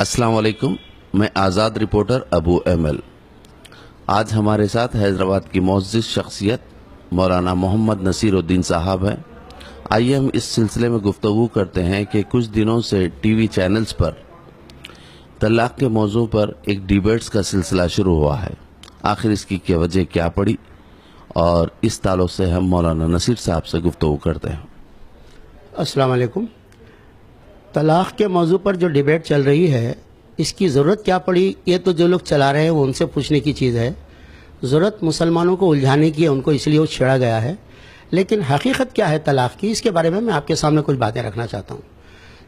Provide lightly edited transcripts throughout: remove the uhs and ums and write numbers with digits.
अस्सलाम वालेकुम। मैं आज़ाद रिपोर्टर अबू एमएल। आज हमारे साथ हैदराबाद की मुअज़्ज़िज़ शख्सियत मौलाना मोहम्मद नसीरुद्दीन साहब हैं। आइए हम इस सिलसिले में गुफ्तगू करते हैं कि कुछ दिनों से टीवी चैनल्स पर तलाक़ के मौजू पर एक डिबेट्स का सिलसिला शुरू हुआ है। आखिर इसकी क्या वजह क्या पड़ी, और इस ताल्लुक़ से हम मौलाना नसीर साहब से गुफ्तगू करते हैं। अस्सलाम वालेकुम। तलाक़ के मौजू पर जो डिबेट चल रही है, इसकी ज़रूरत क्या पड़ी, ये तो जो लोग चला रहे हैं वो उनसे पूछने की चीज़ है। ज़रूरत मुसलमानों को उलझाने की है, उनको इसलिए वो छेड़ा गया है। लेकिन हकीकत क्या है तलाक़ की, इसके बारे में मैं आपके सामने कुछ बातें रखना चाहता हूँ।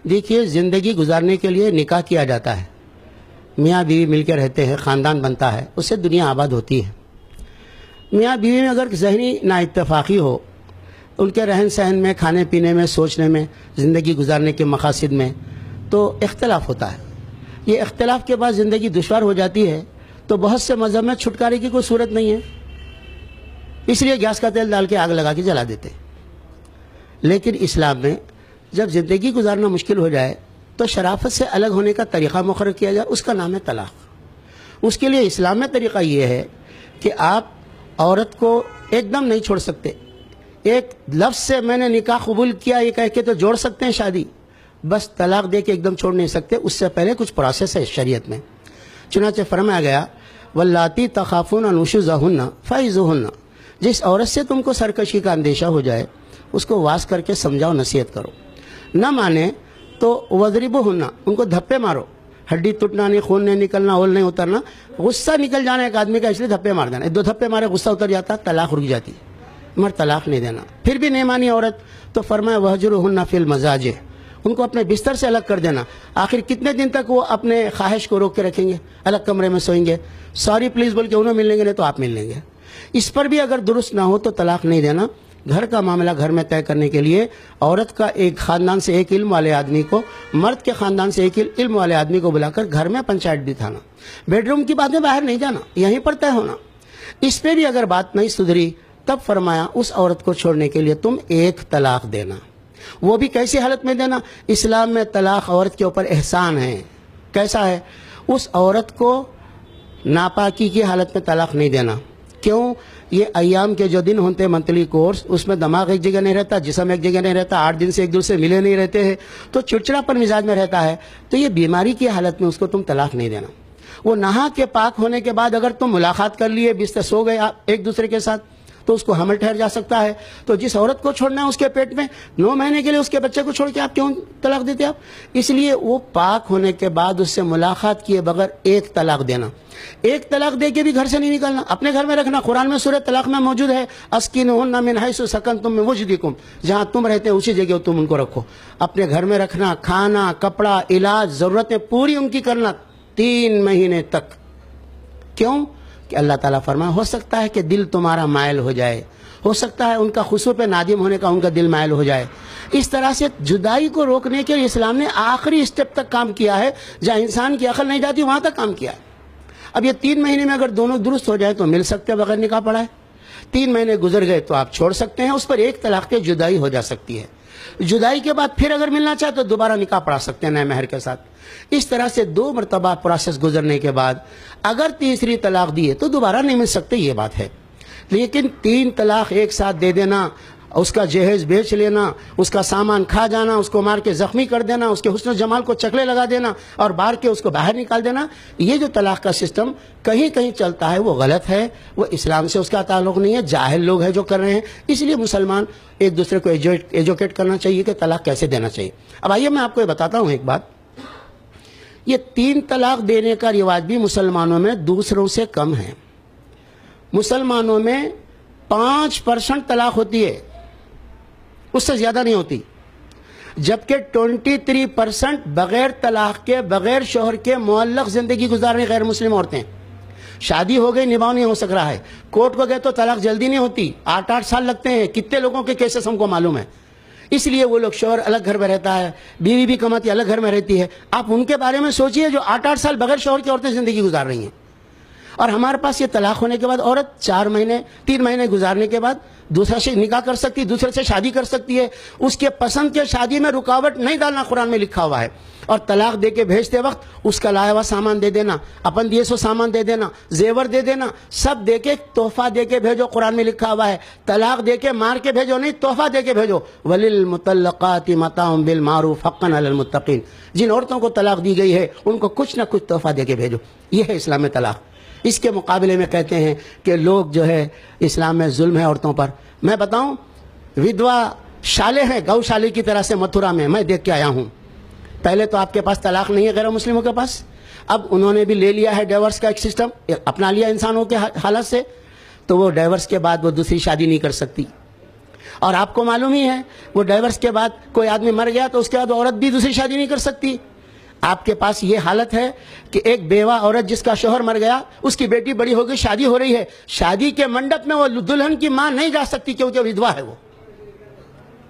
देखिए, ज़िंदगी गुजारने के लिए निकाह किया जाता है, मियाँ बीवी मिलकर रहते हैं, ख़ानदान बनता है, उससे दुनिया आबाद होती है। मियाँ बीवी में अगर ज़हनी नाइत्तफ़ाक़ी हो, उनके रहन सहन में, खाने पीने में, सोचने में, ज़िंदगी गुजारने के मक़ासिद में, तो इख्तलाफ होता है। ये इख्तलाफ के बाद ज़िंदगी दुश्वार हो जाती है, तो बहुत से मज़हब में छुटकारे की कोई सूरत नहीं है, इसलिए गैस का तेल डाल के आग लगा के जला देते। लेकिन इस्लाम में जब ज़िंदगी गुजारना मुश्किल हो जाए तो शराफत से अलग होने का तरीक़ा मुक़र्रर किया जाए, उसका नाम है तलाक़। उसके लिए इस्लाम में तरीक़ा ये है कि आप औरत को एकदम नहीं छोड़ सकते। एक लफ्ज़ से मैंने निकाह कबूल किया ये कह के तो जोड़ सकते हैं शादी, बस तलाक़ दे के एकदम छोड़ नहीं सकते। उससे पहले कुछ प्रोसेस है शरीयत में। चुनांचे फरमाया गया, वल्लाती तखाफून नुशुज़हुन्ना फ़इज़ुहुन्ना, जिस औरत से तुमको सरकशी का अंदेशा हो जाए उसको वास करके समझाओ, नसीहत करो। न माने तो वज़रिबुहुन्ना, उनको धप्पे मारो। हड्डी टूटना नहीं, खून नहीं निकलना, ओल नहीं उतरना, गुस्सा निकल जाना एक आदमी का, इसलिए धप्पे मार देना। 2 धप्पे मारे गुस्सा उतर जाता, तलाक़ रुक जाती, मगर तलाक़ नहीं देना। फिर भी नहीं मानी औरत तो फरमाया वहजुरुहुन्ना फिल मज़ाजिह, उनको अपने बिस्तर से अलग कर देना। आखिर कितने दिन तक वो अपने ख्वाहिश को रोक के रखेंगे, अलग कमरे में सोएंगे, सॉरी प्लीज़ बोल के उन्हें मिल लेंगे, नहीं तो आप मिल लेंगे। इस पर भी अगर दुरुस्त ना हो तो तलाक़ नहीं देना। घर का मामला घर में तय करने के लिए औरत का एक ख़ानदान से एक इल्म वाले आदमी को, मर्द के ख़ानदान से एक इल्म वाले आदमी को बुलाकर घर में पंचायत बिठाना। बेडरूम की बातें बाहर नहीं जाना, यहीं पर तय होना। इस पर भी अगर बात नहीं सुधरी तब फरमाया उस औरत को छोड़ने के लिए तुम एक तलाक़ देना। वो भी कैसी हालत में देना? इस्लाम में तलाक़ औरत के ऊपर एहसान है। कैसा है? उस औरत को नापाकी की हालत में तलाक़ नहीं देना। क्यों? ये अय्याम के जो दिन होते हैं मंथली कोर्स, उसमें दिमाग एक जगह नहीं रहता, जिस्म एक जगह नहीं रहता, 8 दिन से एक दूसरे मिले नहीं रहते हैं, तो चिड़चिड़ापन मिजाज में रहता है। तो ये बीमारी की हालत में उसको तुम तलाक़ नहीं देना। वो नहा के पाक होने के बाद अगर तुम मुलाकात कर लिए, बिस्तर सो गए आप एक दूसरे के साथ, तो उसको हमल ठहर जा सकता है। तो जिस औरत को छोड़ना है उसके पेट में 9 महीने के लिए उसके बच्चे को छोड़ के आप क्यों तलाक़ देते आप? इसलिए वो पाक होने के बाद उससे मुलाकात किए बगैर एक तलाक़ देना। एक तलाक़ दे के भी घर से नहीं निकलना, अपने घर में रखना। कुरान में सूरह तलाक़ में मौजूद है, अस्किनुहुन्ना मिन हैसु सकनतुम मिन वुजदिकुम, जहाँ तुम रहते हैं उसी जगह तुम उनको रखो। अपने घर में रखना, खाना, कपड़ा, इलाज, ज़रूरतें पूरी उनकी करना 3 महीने तक। क्यों? कि अल्लाह ताला फरमाया, हो सकता है कि दिल तुम्हारा मायल हो जाए, हो सकता है उनका खुशू पे नादिम होने का उनका दिल मायल हो जाए। इस तरह से जुदाई को रोकने के लिए इस्लाम ने आखिरी स्टेप तक काम किया है, जहाँ इंसान की अकल नहीं जाती वहाँ तक काम किया है। अब ये 3 महीने में अगर दोनों दुरुस्त हो जाए तो मिल सकते हैं बगैर निकाह पढ़ाए। 3 महीने गुजर गए तो आप छोड़ सकते हैं, उस पर एक तलाक़ पे जुदाई हो जा सकती है। जुदाई के बाद फिर अगर मिलना चाहे तो दोबारा निकाह पढ़ा सकते हैं नए महर के साथ। इस तरह से 2 मरतबा प्रोसेस गुजरने के बाद अगर तीसरी तलाक़ दिए तो दोबारा नहीं मिल सकते, ये बात है। लेकिन 3 तलाक़ एक साथ दे देना, उसका जहेज बेच लेना, उसका सामान खा जाना, उसको मार के ज़ख्मी कर देना, उसके हुस्न जमाल को चकले लगा देना और बाहर के उसको बाहर निकाल देना, ये जो तलाक़ का सिस्टम कहीं कहीं चलता है वो गलत है। वो इस्लाम से उसका ताल्लुक़ नहीं है, जाहिल लोग हैं जो कर रहे हैं। इसलिए मुसलमान एक दूसरे को एजुकेट करना चाहिए कि तलाक़ कैसे देना चाहिए। अब आइए मैं आपको ये बताता हूँ एक बात। ये 3 तलाक़ देने का रिवाज भी मुसलमानों में दूसरों से कम है। मुसलमानों में 5% तलाक़ होती है, उससे ज़्यादा नहीं होती, जबकि 23% बग़ैर तलाक़ के, बग़ैर शोहर के मुअल्लक़ ज़िंदगी गुजार रही गैर मुस्लिम औरतें। शादी हो गई, निभाव नहीं हो सक रहा है, कोर्ट को गए तो तलाक़ जल्दी नहीं होती, 8-8 साल लगते हैं। कितने लोगों के केसेस हमको मालूम है। इसलिए वो लोग, शोहर अलग घर में रहता है, बीवी भी कमाती अलग घर में रहती है। आप उनके बारे में सोचिए जो 8-8 साल बग़ैर शोहर की औरतें ज़िंदगी गुजार रही हैं। اور ہمارے پاس یہ طلاق ہونے کے بعد عورت 3 مہینے گزارنے کے بعد دوسرے سے نکاح کر سکتی ہے، دوسرے سے شادی کر سکتی ہے. اس کے پسند کے شادی میں رکاوٹ نہیں ڈالنا قرآن میں لکھا ہوا ہے. اور طلاق دے کے بھیجتے وقت اس کا لایا ہوا سامان دے دینا، اپن دیے سو سامان دے دینا، زیور دے دینا، سب دے کے تحفہ دے کے بھیجو. قرآن میں لکھا ہوا ہے طلاق دے کے مار کے بھیجو نہیں، تحفہ دے کے بھیجو. وَلِلْمُطَلَّقَاتِ مَتَاعٌ بِالْمَعْرُوفِ حَقًّا عَلَى الْمُتَّقِينَ. جن عورتوں کو طلاق دی گئی ہے ان کو کچھ نہ کچھ تحفہ دے کے بھیجو. یہ ہے اسلام میں طلاق. اس کے مقابلے میں کہتے ہیں کہ لوگ جو ہے اسلام میں ظلم ہے عورتوں پر. میں بتاؤں، ودوا شالے ہیں گو شالے کی طرح سے متھرا میں دیکھ کے آیا ہوں. پہلے تو آپ کے پاس طلاق نہیں ہے غیر مسلموں کے پاس، اب انہوں نے بھی لے لیا ہے ڈیورس کا ایک سسٹم اپنا لیا انسانوں کے حالت سے، تو وہ ڈیورس کے بعد وہ دوسری شادی نہیں کر سکتی. اور آپ کو معلوم ہی ہے وہ ڈیورس کے بعد کوئی آدمی مر گیا تو اس کے بعد عورت بھی دوسری شادی نہیں کر سکتی. آپ کے پاس یہ حالت ہے کہ ایک بیوہ عورت جس کا شوہر مر گیا، اس کی بیٹی بڑی ہو گئی، شادی ہو رہی ہے، شادی کے منڈپ میں وہ دلہن کی ماں نہیں جا سکتی کیونکہ ودوا ہے. وہ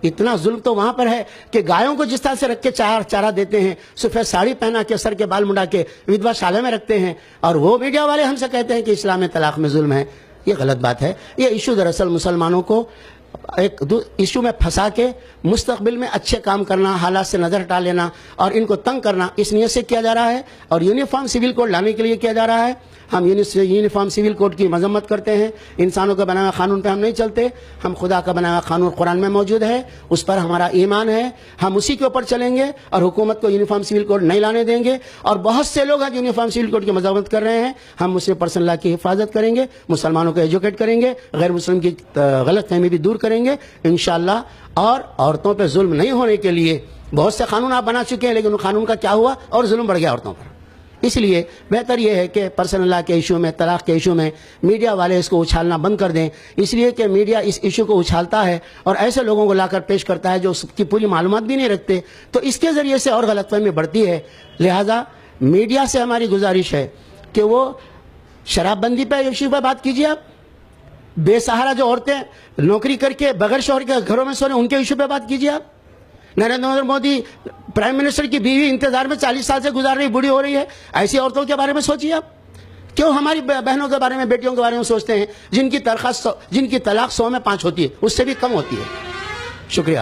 اتنا ظلم تو وہاں پر ہے کہ گایوں کو جس طرح سے رکھ کے چارہ دیتے ہیں، سفید ساڑی پہنا کے سر کے بال منڈا کے ودوا شالے میں رکھتے ہیں، اور وہ میڈیا والے ہم سے کہتے ہیں کہ اسلام میں طلاق میں ظلم ہے. یہ غلط بات ہے. یہ ایشو دراصل مسلمانوں کو ایک ایشو میں پھنسا کے مستقبل میں اچھے کام کرنا، حالات سے نظر ہٹا لینا اور ان کو تنگ کرنا، اس نیت سے کیا جا رہا ہے. اور یونیفارم سول کوڈ لانے کے لیے کیا جا رہا ہے. ہم یونیفارم سول کوڈ کی مذمت کرتے ہیں. انسانوں کا بنایا ہوا قانون پہ ہم نہیں چلتے. ہم خدا کا بنایا ہوا قانون قرآن میں موجود ہے، اس پر ہمارا ایمان ہے، ہم اسی کے اوپر چلیں گے اور حکومت کو یونیفارم سول کوڈ نہیں لانے دیں گے. اور بہت سے لوگ ہیں جو یونیفارم سول کوڈ کی مذمت کر رہے ہیں. ہم مسلم پرسن لا کی حفاظت کریں گے، مسلمانوں کو ایجوکیٹ کریں گے، غیر مسلم کی غلط فہمی بھی دور کریں گے انشاءاللہ. اور عورتوں پہ ظلم نہیں ہونے کے لیے بہت سے قانون آپ بنا چکے ہیں، لیکن ان قانون کا کیا ہوا اور ظلم بڑھ گیا عورتوں پر. اس لیے بہتر یہ ہے کہ پرسنل لا کے ایشو میں، طلاق کے ایشو میں میڈیا والے اس کو اچھالنا بند کر دیں. اس لیے کہ میڈیا اس ایشو کو اچھالتا ہے اور ایسے لوگوں کو لا کر پیش کرتا ہے جو اس کی پوری معلومات بھی نہیں رکھتے، تو اس کے ذریعے سے اور غلط فہمی بڑھتی ہے. لہذا میڈیا سے ہماری گزارش ہے کہ وہ شراب بندی پہ ایشو پہ بات کیجیے. آپ بے سہارا جو عورتیں نوکری کر کے بغیر شوہر کے گھروں میں سو رہے ہیں ان کے ایشو پہ بات کیجیے. آپ نریندر مودی پرائم منسٹر کی بیوی انتظار میں 40 سال سے گزار رہی، بوڑھی ہو رہی ہے، ایسی عورتوں کے بارے میں سوچیے. آپ کیوں ہماری بہنوں کے بارے میں، بیٹیوں کے بارے میں سوچتے ہیں جن کی طلاق 100 میں 5 ہوتی ہے، اس سے بھی کم ہوتی ہے. شکریہ.